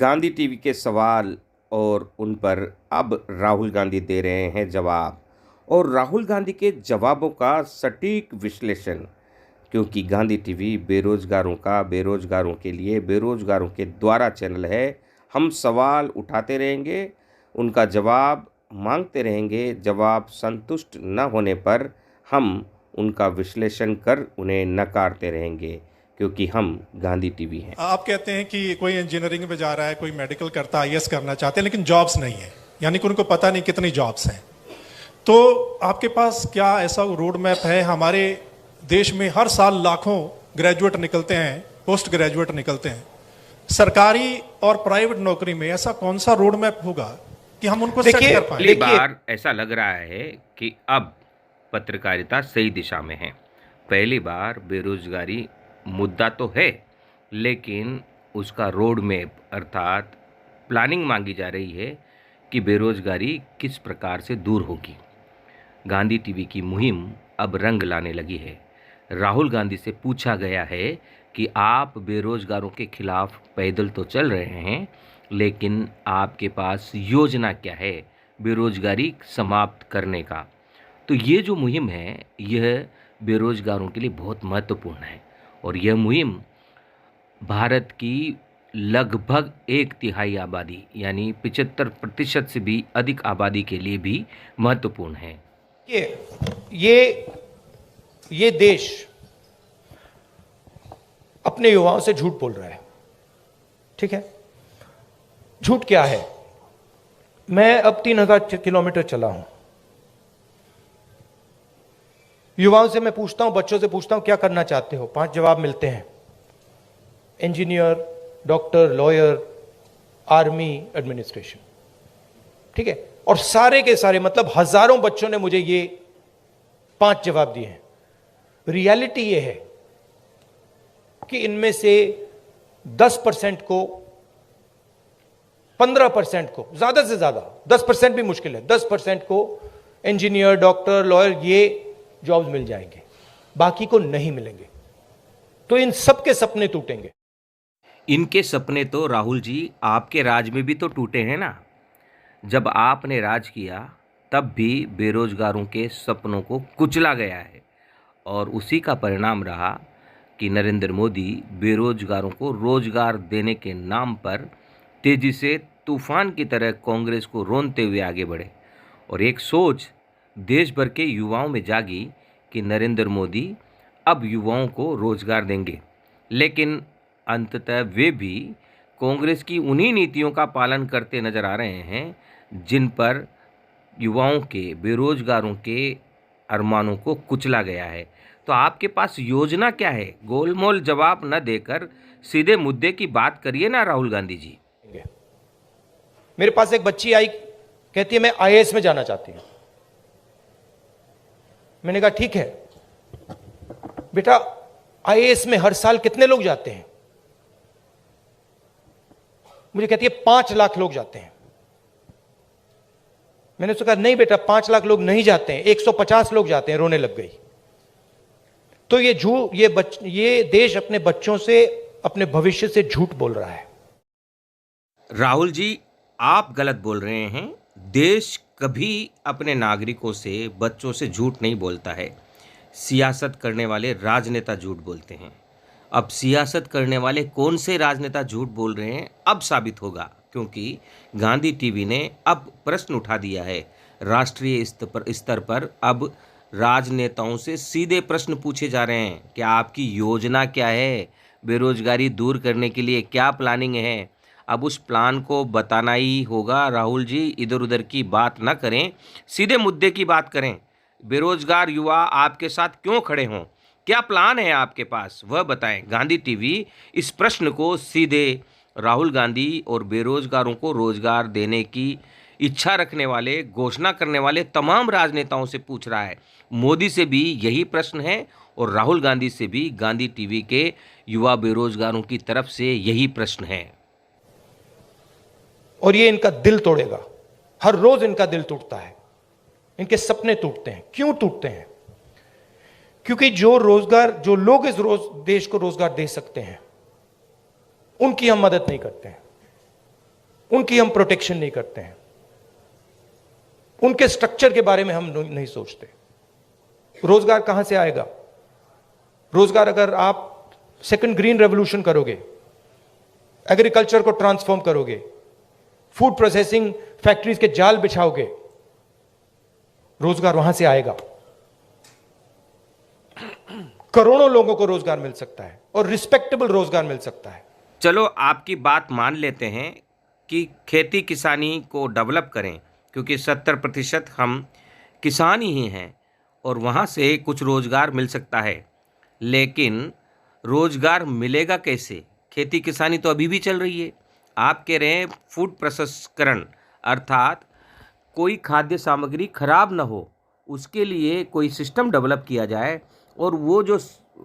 Gandhi TV के सवाल और उन पर अब राहुल गांधी दे रहे हैं जवाब और राहुल गांधी के जवाबों का सटीक विश्लेषण। क्योंकि गांधी टीवी बेरोजगारों का, बेरोजगारों के लिए, बेरोजगारों के द्वारा चैनल है। हम सवाल उठाते रहेंगे, उनका जवाब मांगते रहेंगे। जवाब संतुष्ट न होने पर हम उनका विश्लेषण कर उन्हें नकारते रहेंगे, क्योंकि हम गांधी टीवी हैं। आप कहते हैं कि कोई इंजीनियरिंग में जा रहा है, कोई मेडिकल करता, आईएएस करना चाहते हैं, लेकिन जॉब्स नहीं है, यानी कि उनको पता नहीं कितनी जॉब्स हैं। तो आपके पास क्या ऐसा रोड मैप है? हमारे देश में हर साल लाखों ग्रेजुएट निकलते हैं, पोस्ट ग्रेजुएट निकलते हैं। सरकारी और प्राइवेट नौकरी में ऐसा कौन सा रोड मैप होगा कि हम उनको सेट कर पाए? पहली बार ऐसा लग रहा है कि अब पत्रकारिता सही दिशा में है। पहली बार बेरोजगारी मुद्दा तो है, लेकिन उसका रोड मैप अर्थात प्लानिंग मांगी जा रही है कि बेरोजगारी किस प्रकार से दूर होगी। गांधी टीवी की मुहिम अब रंग लाने लगी है। राहुल गांधी से पूछा गया है कि आप बेरोजगारों के खिलाफ पैदल तो चल रहे हैं, लेकिन आपके पास योजना क्या है बेरोजगारी समाप्त करने का। तो ये जो मुहिम है, यह बेरोजगारों के लिए बहुत महत्वपूर्ण है और यह मुहिम भारत की लगभग 1/3 आबादी यानी 75% से भी अधिक आबादी के लिए भी महत्वपूर्ण है। ये ये देश अपने युवाओं से झूठ बोल रहा है। ठीक है, झूठ क्या है? मैं अब 3000 किलोमीटर चला हूं। युवाओं से मैं पूछता हूं, बच्चों से पूछता हूं क्या करना चाहते हो? 5 जवाब मिलते हैं: engineer, doctor, lawyer, army, administration. ठीक है, और सारे के सारे मतलब हजारों बच्चों ने मुझे ये 5 जवाब दिए हैं। रियलिटी ये है कि इनमें से 10% को, 15% को, ज्यादा से ज्यादा 10% भी मुश्किल है, 10% को इंजीनियर, डॉक्टर, लॉयर ये जॉब्स मिल जाएंगे, बाकी को नहीं मिलेंगे। तो इन सबके सपने टूटेंगे। इनके सपने तो राहुल जी आपके राज में भी तो टूटे हैं ना। जब आपने राज किया तब भी बेरोजगारों के सपनों को कुचला गया है और उसी का परिणाम रहा कि नरेंद्र मोदी बेरोजगारों को रोजगार देने के नाम पर तेजी से तूफान की तरह कांग्रेस को रोनते हुए आगे बढ़े और एक सोच देश भर के युवाओं में जागी कि नरेंद्र मोदी अब युवाओं को रोजगार देंगे। लेकिन अंततः वे भी कांग्रेस की उन्हीं नीतियों का पालन करते नजर आ रहे हैं जिन पर युवाओं के, बेरोजगारों के अरमानों को कुचला गया है। तो आपके पास योजना क्या है? गोलमोल जवाब न देकर सीधे मुद्दे की बात करिए ना राहुल गांधी जी। मेरे पास एक बच्ची आई, कहती है मैं आईएएस में जाना चाहती हूं। मैंने कहा ठीक है बेटा, आईएएस में हर साल कितने लोग जाते हैं? मुझे कहती है 5 लाख लोग जाते हैं। मैंने उससे कहा नहीं बेटा, 5 लाख लोग नहीं जाते हैं, 150 लोग जाते हैं। रोने लग गई। तो ये देश अपने बच्चों से, अपने भविष्य से झूठ बोल रहा है। राहुल जी, आप गलत बोल रहे हैं। देश कभी अपने नागरिकों से, बच्चों से झूठ नहीं बोलता है। सियासत करने वाले राजनेता झूठ बोलते हैं। अब सियासत करने वाले कौन से राजनेता झूठ बोल रहे हैं अब साबित होगा, क्योंकि गांधी टीवी ने अब प्रश्न उठा दिया है। राष्ट्रीय स्तर पर अब राजनेताओं से सीधे प्रश्न पूछे जा रहे हैं कि आपकी योजना क्या है, बेरोजगारी दूर करने के लिए क्या प्लानिंग है। अब उस प्लान को बताना ही होगा। राहुल जी, इधर उधर की बात ना करें, सीधे मुद्दे की बात करें। बेरोजगार युवा आपके साथ क्यों खड़े हों? क्या प्लान है आपके पास, वह बताएं। गांधी टीवी इस प्रश्न को सीधे राहुल गांधी और बेरोजगारों को रोजगार देने की इच्छा रखने वाले, घोषणा करने वाले तमाम राजनेताओं से पूछ रहा है। मोदी से भी यही प्रश्न है और राहुल गांधी से भी गांधी टीवी के युवा बेरोजगारों की तरफ से यही प्रश्न है। और ये इनका दिल तोड़ेगा। हर रोज इनका दिल टूटता है, इनके सपने टूटते हैं। क्यों टूटते हैं? क्योंकि जो लोग इस देश को रोजगार दे सकते हैं, उनकी हम मदद नहीं करते हैं। उनकी हम प्रोटेक्शन नहीं करते हैं, उनके स्ट्रक्चर के बारे में हम नहीं सोचते। रोजगार कहां से आएगा? रोजगार अगर आप सेकंड ग्रीन रेवोल्यूशन करोगे, एग्रीकल्चर को ट्रांसफॉर्म करोगे, फूड प्रोसेसिंग फैक्ट्रीज के जाल बिछाओगे, रोजगार वहां से आएगा। करोड़ों लोगों को रोजगार मिल सकता है और रिस्पेक्टेबल रोजगार मिल सकता है। चलो आपकी बात मान लेते हैं कि खेती किसानी को डेवलप करें, क्योंकि 70% हम किसान ही हैं और वहाँ से कुछ रोज़गार मिल सकता है। लेकिन रोज़गार मिलेगा कैसे? खेती किसानी तो अभी भी चल रही है। आप कह रहे हैं फूड प्रसंस्करण, अर्थात कोई खाद्य सामग्री खराब ना हो, उसके लिए कोई सिस्टम डेवलप किया जाए और वो जो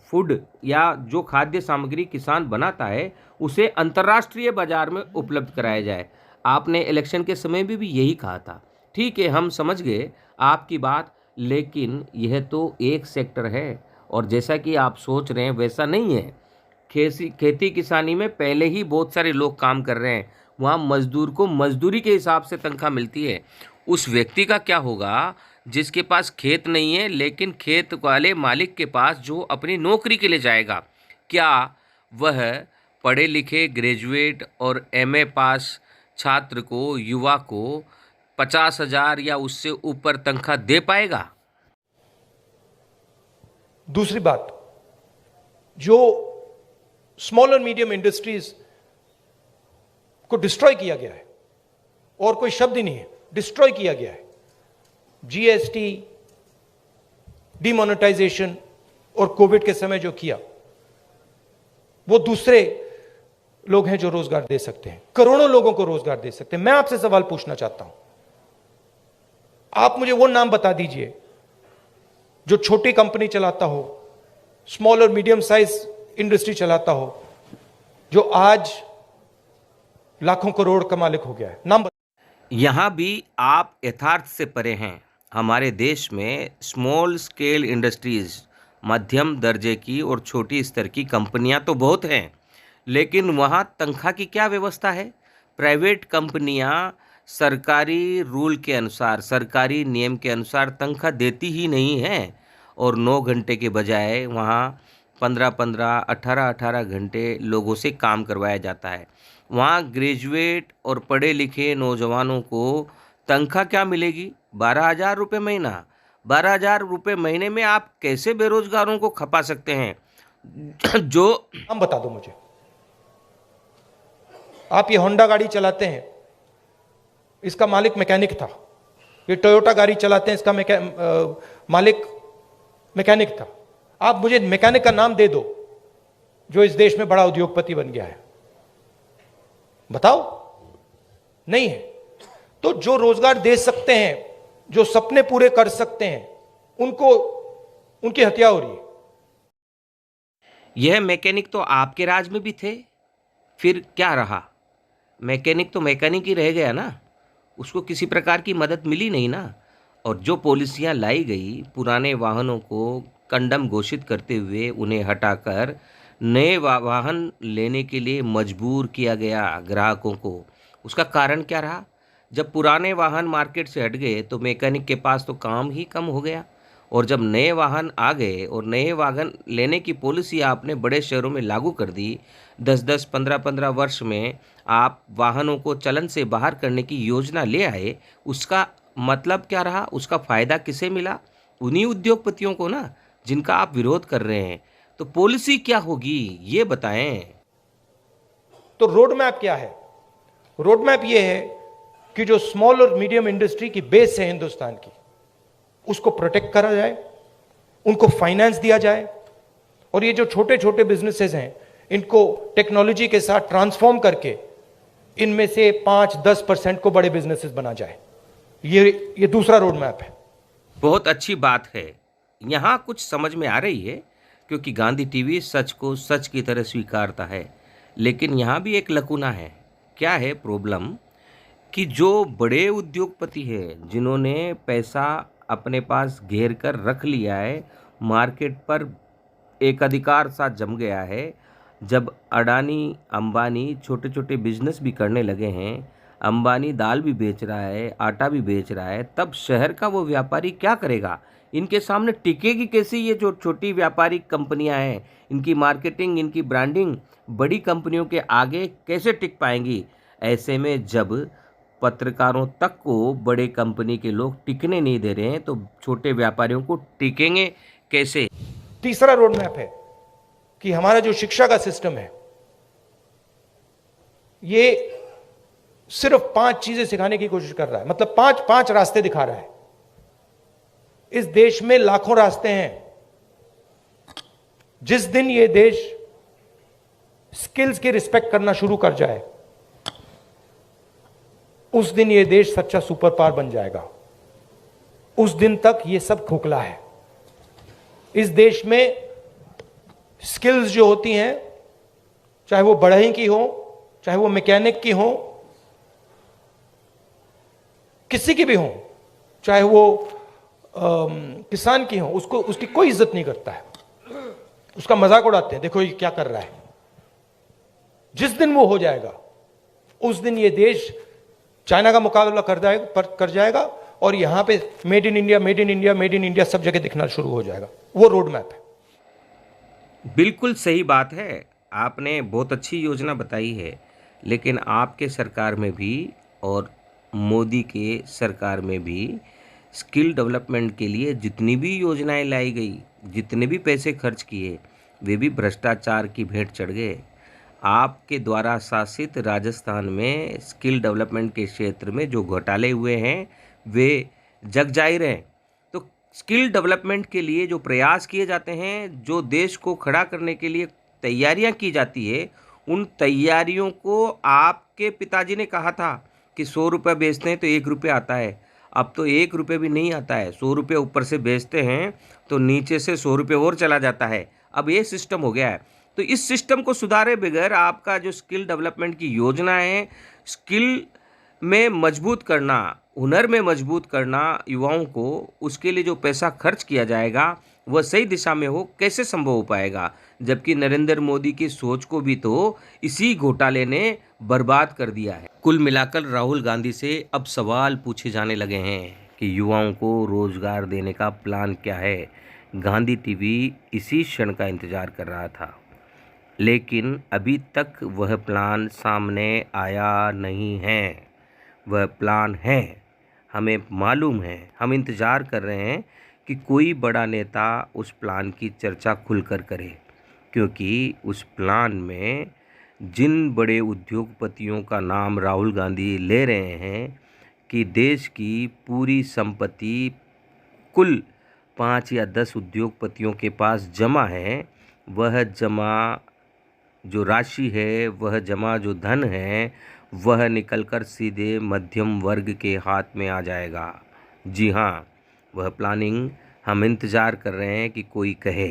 फूड या जो खाद्य सामग्री किसान बनाता है उसे अंतर्राष्ट्रीय बाजार में उपलब्ध कराया जाए। आपने इलेक्शन के समय में भी यही कहा था। ठीक है, हम समझ गए आपकी बात, लेकिन यह तो एक सेक्टर है और जैसा कि आप सोच रहे हैं वैसा नहीं है। खेती किसानी में पहले ही बहुत सारे लोग काम कर रहे हैं, वहाँ मजदूर को मजदूरी के हिसाब से तनख्वाह मिलती है। उस व्यक्ति का क्या होगा जिसके पास खेत नहीं है, लेकिन खेत वाले मालिक के पास जो अपनी नौकरी के लिए जाएगा? क्या वह पढ़े लिखे ग्रेजुएट और एमए पास छात्र को, युवा को 50,000 या उससे ऊपर तनख्वाह दे पाएगा? दूसरी बात, जो स्मॉल और मीडियम इंडस्ट्रीज को डिस्ट्रॉय किया गया है, और कोई शब्द ही नहीं है, डिस्ट्रॉय किया गया है। जीएसटी, डिमोनेटाइजेशन और कोविड के समय जो किया, वो दूसरे लोग हैं जो रोजगार दे सकते हैं, करोड़ों लोगों को रोजगार दे सकते हैं। मैं आपसे सवाल पूछना चाहता हूं, आप मुझे वो नाम बता दीजिए जो छोटी कंपनी चलाता हो, स्मॉल और मीडियम साइज इंडस्ट्री चलाता हो, जो आज लाखों करोड़ का मालिक हो गया है। नाम यहाँ भी आप यथार्थ से परे हैं। हमारे देश में स्मॉल स्केल इंडस्ट्रीज, मध्यम दर्जे की और छोटी स्तर की कंपनियां तो बहुत हैं, लेकिन वहाँ तनख्वाह की क्या व्यवस्था है? प्राइवेट कंपनियां सरकारी रूल के अनुसार, सरकारी नियम के अनुसार तनख्वाह देती ही नहीं हैं और 9 घंटे के बजाय वहाँ 15-15, 18-18 घंटे लोगों से काम करवाया जाता है। वहाँ ग्रेजुएट और पढ़े लिखे नौजवानों को तनख्वाह क्या मिलेगी? 12,000 रुपये महीना। 12,000 रुपये महीने में आप कैसे बेरोजगारों को खपा सकते हैं? जो नाम बता दो मुझे। आप ये होंडा गाड़ी चलाते हैं, इसका मालिक मैकेनिक था। ये टोयोटा गाड़ी चलाते हैं, इसका मालिक मैकेनिक था। आप मुझे मैकेनिक का नाम दे दो जो इस देश में बड़ा उद्योगपति बन गया है, बताओ। नहीं है। तो जो रोजगार दे सकते हैं, जो सपने पूरे कर सकते हैं, उनको उनकी हत्या हो रही है। यह मैकेनिक तो आपके राज में भी थे, फिर क्या रहा? मैकेनिक तो मैकेनिक ही रह गया ना, उसको किसी प्रकार की मदद मिली नहीं ना। और जो पॉलिसियां लाई गई, पुराने वाहनों को कंडम घोषित करते हुए उन्हें हटाकर नए वाहन लेने के लिए मजबूर किया गया ग्राहकों को, उसका कारण क्या रहा? जब पुराने वाहन मार्केट से हट गए तो मैकेनिक के पास तो काम ही कम हो गया, और जब नए वाहन आ गए और नए वाहन लेने की पॉलिसी आपने बड़े शहरों में लागू कर दी, 10-10, 15-15 वर्ष में आप वाहनों को चलन से बाहर करने की योजना ले आए, उसका मतलब क्या रहा? उसका फ़ायदा किसे मिला? उन्हीं उद्योगपतियों को ना, जिनका आप विरोध कर रहे हैं। तो पॉलिसी क्या होगी ये बताएं। तो रोड मैप क्या है? रोड मैप ये है कि जो स्मॉल और मीडियम इंडस्ट्री की बेस है हिंदुस्तान की, उसको प्रोटेक्ट करा जाए, उनको फाइनेंस दिया जाए, और ये जो छोटे छोटे बिजनेसेस हैं इनको टेक्नोलॉजी के साथ ट्रांसफॉर्म करके इनमें से 5-10% को बड़े बिजनेसेस बना जाए। ये दूसरा रोड मैप है। बहुत अच्छी बात है, यहाँ कुछ समझ में आ रही है, क्योंकि गांधी टीवी सच को सच की तरह स्वीकारता है। लेकिन यहाँ भी एक लकूना है। क्या है प्रॉब्लम? कि जो बड़े उद्योगपति हैं, जिन्होंने पैसा अपने पास घेर कर रख लिया है, मार्केट पर एक अधिकार सा जम गया है, जब अडानी अंबानी छोटे छोटे बिजनेस भी करने लगे हैं, अंबानी दाल भी बेच रहा है, आटा भी बेच रहा है, तब शहर का वो व्यापारी क्या करेगा? इनके सामने टिकेगी कैसे ये जो छोटी व्यापारिक कंपनियां हैं? इनकी मार्केटिंग, इनकी ब्रांडिंग बड़ी कंपनियों के आगे कैसे टिक पाएंगी? ऐसे में जब पत्रकारों तक को बड़े कंपनी के लोग टिकने नहीं दे रहे हैं, तो छोटे व्यापारियों को टिकेंगे कैसे? तीसरा रोड मैप है कि हमारा जो शिक्षा का सिस्टम है, ये सिर्फ 5 चीजें सिखाने की कोशिश कर रहा है, मतलब 5 रास्ते दिखा रहा है। इस देश में लाखों रास्ते हैं। जिस दिन ये देश स्किल्स की रिस्पेक्ट करना शुरू कर जाए, उस दिन ये देश सच्चा सुपर पावर बन जाएगा। उस दिन तक ये सब खोखला है। इस देश में स्किल्स जो होती हैं, चाहे वो बढ़ई की हो, चाहे वो मैकेनिक की हो, किसी की भी हो, चाहे वो किसान की हो, उसको उसकी कोई इज्जत नहीं करता है, उसका मजाक उड़ाते हैं, देखो ये क्या कर रहा है। जिस दिन वो हो जाएगा, उस दिन ये देश चाइना का मुकाबला कर जाएगा और यहां पे made in India, made in India, made in India सब जगह दिखना शुरू हो जाएगा। वो रोड मैप है। बिल्कुल सही बात है, आपने बहुत अच्छी योजना बताई है, लेकिन आपके सरकार में भी और मोदी के सरकार में भी स्किल डेवलपमेंट के लिए जितनी भी योजनाएं लाई गई, जितने भी पैसे खर्च किए, वे भी भ्रष्टाचार की भेंट चढ़ गए। आपके द्वारा शासित राजस्थान में स्किल डेवलपमेंट के क्षेत्र में जो घोटाले हुए हैं, वे जग जाहिर हैं। तो स्किल डेवलपमेंट के लिए जो प्रयास किए जाते हैं, जो देश को खड़ा करने के लिए तैयारियां की जाती है, उन तैयारियों को आपके पिताजी ने कहा था कि 100 रुपये बेचते हैं तो 1 रुपये आता है। अब तो 1 रुपये भी नहीं आता है, 100 रुपये ऊपर से बेचते हैं तो नीचे से 100 रुपये और चला जाता है। अब ये सिस्टम हो गया है। तो इस सिस्टम को सुधारे बगैर आपका जो स्किल डेवलपमेंट की योजना है, स्किल में मजबूत करना, हुनर में मजबूत करना युवाओं को, उसके लिए जो पैसा खर्च किया जाएगा वह सही दिशा में हो, कैसे संभव हो पाएगा? जबकि नरेंद्र मोदी की सोच को भी तो इसी घोटाले ने बर्बाद कर दिया है। कुल मिलाकर राहुल गांधी से अब सवाल पूछे जाने लगे हैं कि युवाओं को रोजगार देने का प्लान क्या है। गांधी टीवी इसी क्षण का इंतजार कर रहा था, लेकिन अभी तक वह प्लान सामने आया नहीं है। वह प्लान है, हमें मालूम है, हम इंतज़ार कर रहे हैं कि कोई बड़ा नेता उस प्लान की चर्चा खुलकर करे, क्योंकि उस प्लान में जिन बड़े उद्योगपतियों का नाम राहुल गांधी ले रहे हैं कि देश की पूरी संपत्ति कुल 5 या 10 उद्योगपतियों के पास जमा है, वह जमा जो राशि है, वह जमा जो धन है, वह निकलकर सीधे मध्यम वर्ग के हाथ में आ जाएगा। जी हाँ, वह प्लानिंग हम इंतज़ार कर रहे हैं कि कोई कहे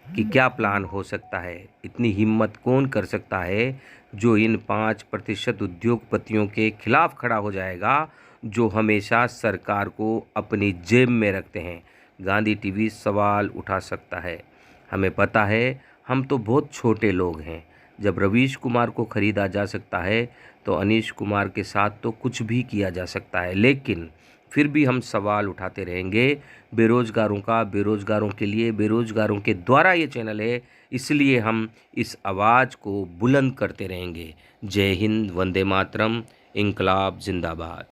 कि क्या प्लान हो सकता है। इतनी हिम्मत कौन कर सकता है जो इन 5% उद्योगपतियों के खिलाफ खड़ा हो जाएगा, जो हमेशा सरकार को अपनी जेब में रखते हैं। गांधी टीवी सवाल उठा सकता है। हमें पता है, हम तो बहुत छोटे लोग हैं। जब रवीश कुमार को खरीदा जा सकता है तो अनीश कुमार के साथ तो कुछ भी किया जा सकता है, लेकिन फिर भी हम सवाल उठाते रहेंगे बेरोजगारों का, बेरोजगारों के लिए, बेरोजगारों के द्वारा ये चैनल है, इसलिए हम इस आवाज़ को बुलंद करते रहेंगे। जय हिंद, वंदे मातरम, इंकलाब जिंदाबाद।